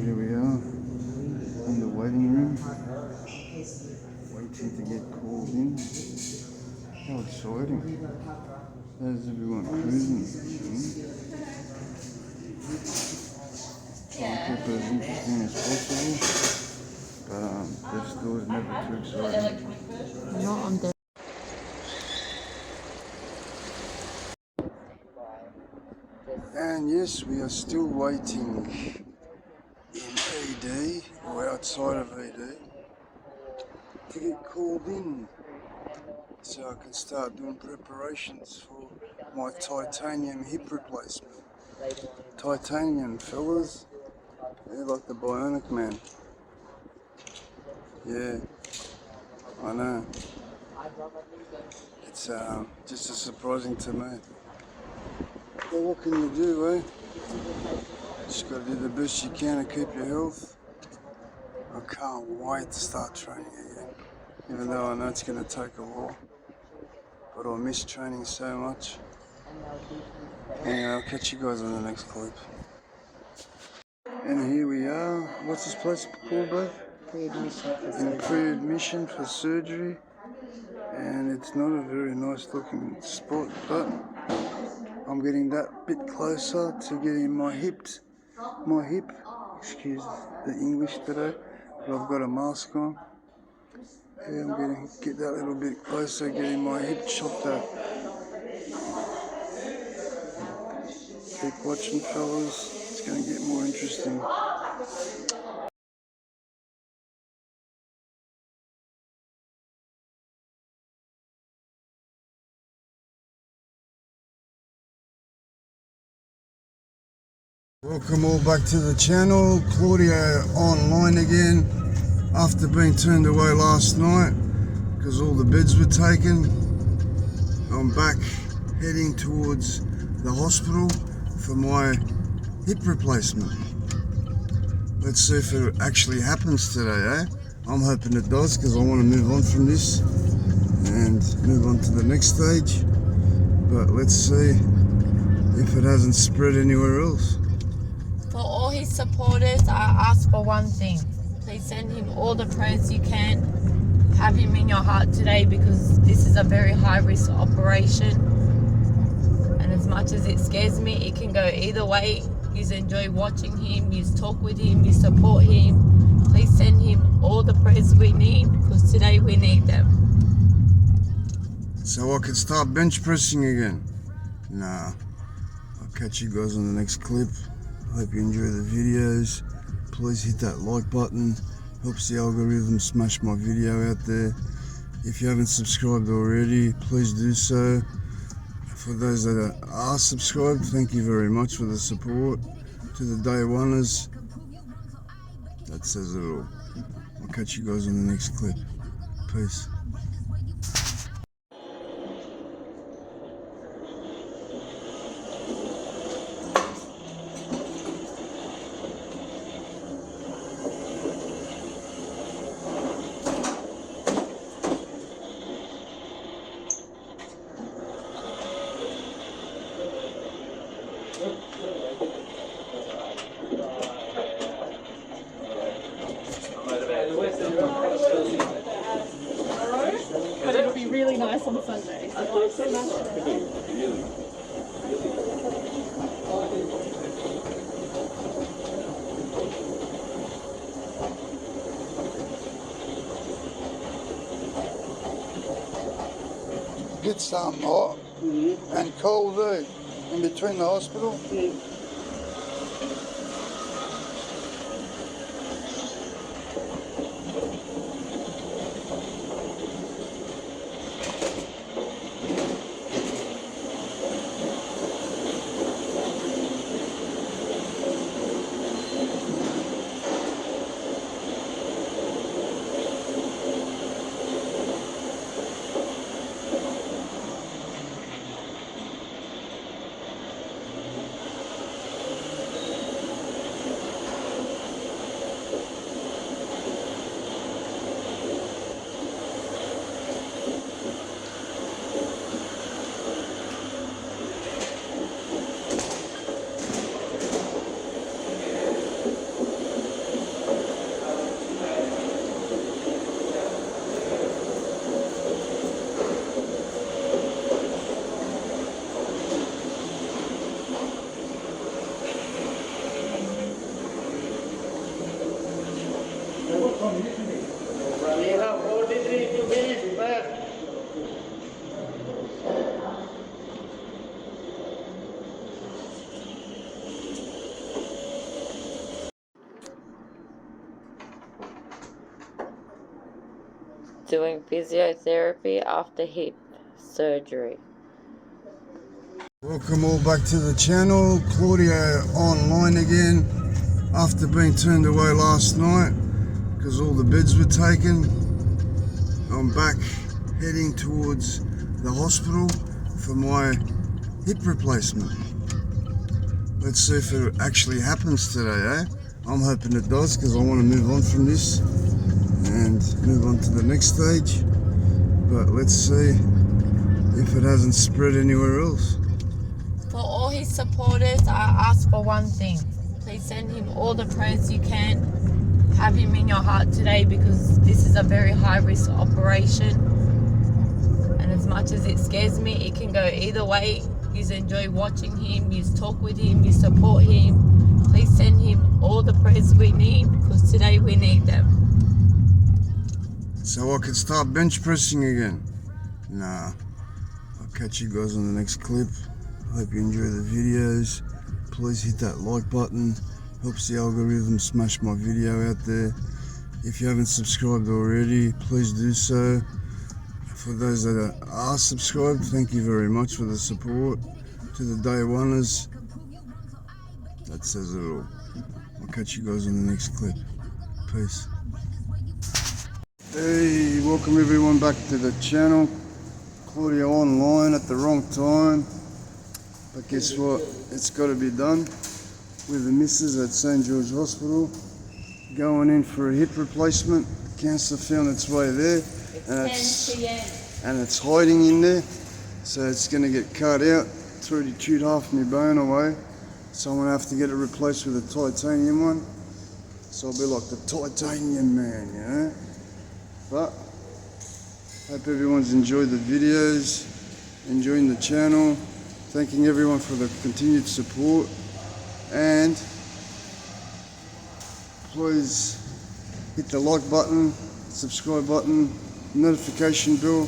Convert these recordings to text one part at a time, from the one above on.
here we are in the waiting room, waiting to get called in. How exciting. There's everyone cruising. Try and keep it as interesting as possible, but this store's never too exciting. Not on the And yes, we are still waiting in ED, or outside of ED, to get called in so I can start doing preparations for my titanium hip replacement. Titanium, fellas, they're like the Bionic Man. Yeah, I know. It's just as surprising to me. But what can you do, eh? Just gotta do the best you can to keep your health. I can't wait to start training again, even though I know it's gonna take a while. But I miss training so much. Anyway, I'll catch you guys on the next clip. And here we are. What's this place called, babe? In pre-admission for surgery. And it's not a very nice looking spot, but I'm getting that bit closer to getting my hip, excuse the English today, but I've got a mask on. Yeah, I'm going to get that little bit closer, getting my hip chopped up. Keep watching, fellas, it's going to get more interesting. Welcome all back to the channel. Claudio online again after being turned away last night because all the beds were taken. I'm back heading towards the hospital for my hip replacement. Let's see if it actually happens today, eh? I'm hoping it does because I want to move on from this and move on to the next stage. But let's see if it hasn't spread anywhere else. for all his supporters, I ask for one thing. Please send him all the prayers you can. Have him in your heart today because this is a very high risk operation. And as much as it scares me, it can go either way. You enjoy watching him, you talk with him, you support him. Please send him all the prayers we need because today we need them. So I can start bench pressing again? Nah. I'll catch you guys on the next clip. Hope you enjoy the videos. Please hit that like button. Helps the algorithm smash my video out there. If you haven't subscribed already, please do so. For those that are subscribed, thank you very much for the support. To the day oneers, that says it all. I'll catch you guys on the next clip. Peace. But it'll be really nice on Sunday. Get something hot and cold, eh? In between the hospital. We have 43 minutes left. Doing physiotherapy after hip surgery. Welcome all back to the channel. Claudio online again after being turned away last night because all the beds were taken. I'm back heading towards the hospital for my hip replacement. Let's see if it actually happens today, eh? I'm hoping it does because I want to move on from this and move on to the next stage. But let's see if it hasn't spread anywhere else. For all his supporters, I ask for one thing. Please send him all the prayers you can. Have him in your heart today because this is a very high risk operation. And as much as it scares me, it can go either way. You enjoy watching him, you talk with him, you support him. Please send him all the prayers we need because today we need them. So I can start bench pressing again? Nah. I'll catch you guys on the next clip. Hope you enjoy the videos. Please hit that like button. Helps the algorithm smash my video out there. If you haven't subscribed already, please do so. For those that are subscribed, thank you very much for the support. To the day oneers, that says it all. I'll catch you guys on the next clip. Peace. Hey, welcome everyone back to the channel. Claudio online at the wrong time. But guess what? It's got to be done with the missus at St. George Hospital. Going in for a hip replacement. Cancer found its way there. It's 10 p.m. And it's hiding in there. So it's going to get cut out. It's already chewed half my bone away. So I'm going to have to get it replaced with a titanium one. So I'll be like the titanium man, you know. But hope everyone's enjoyed the videos, enjoying the channel. Thanking everyone for the continued support, and please hit the like button, subscribe button, notification bell.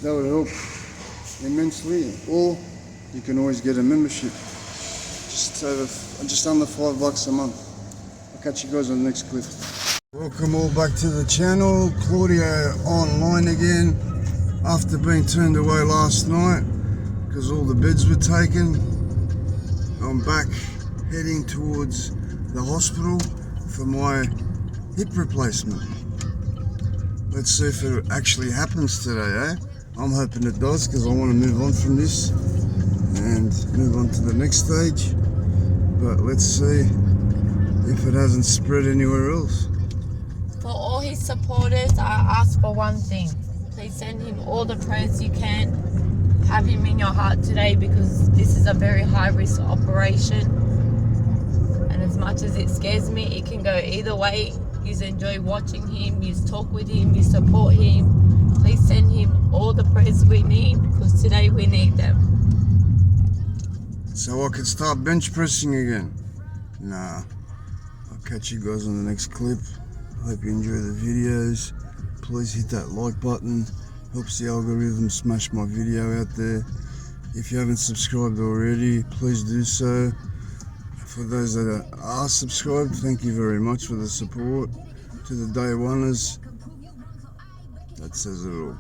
That would help immensely. Or you can always get a membership, just under $5 a month. I'll catch you guys on the next clip. Welcome all back to the channel. Claudio online again after being turned away last night because all the beds were taken. I'm back heading towards the hospital for my hip replacement. Let's see if it actually happens today, eh? I'm hoping it does because I want to move on from this and move on to the next stage. But let's see if it hasn't spread anywhere else. For all his supporters, I ask for one thing. Please send him all the prayers you can. Have him in your heart today because this is a very high risk operation. And as much as it scares me, it can go either way. You enjoy watching him, you talk with him, you support him. Please send him all the prayers we need because today we need them. So I can start bench pressing again? Nah. I'll catch you guys on the next clip. Hope you enjoy the videos. Please hit that like button. Helps the algorithm smash my video out there. If you haven't subscribed already, please do so. For those that are subscribed, thank you very much for the support. To the day oneers, that says it all.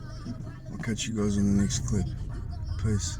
I'll catch you guys on the next clip. Peace.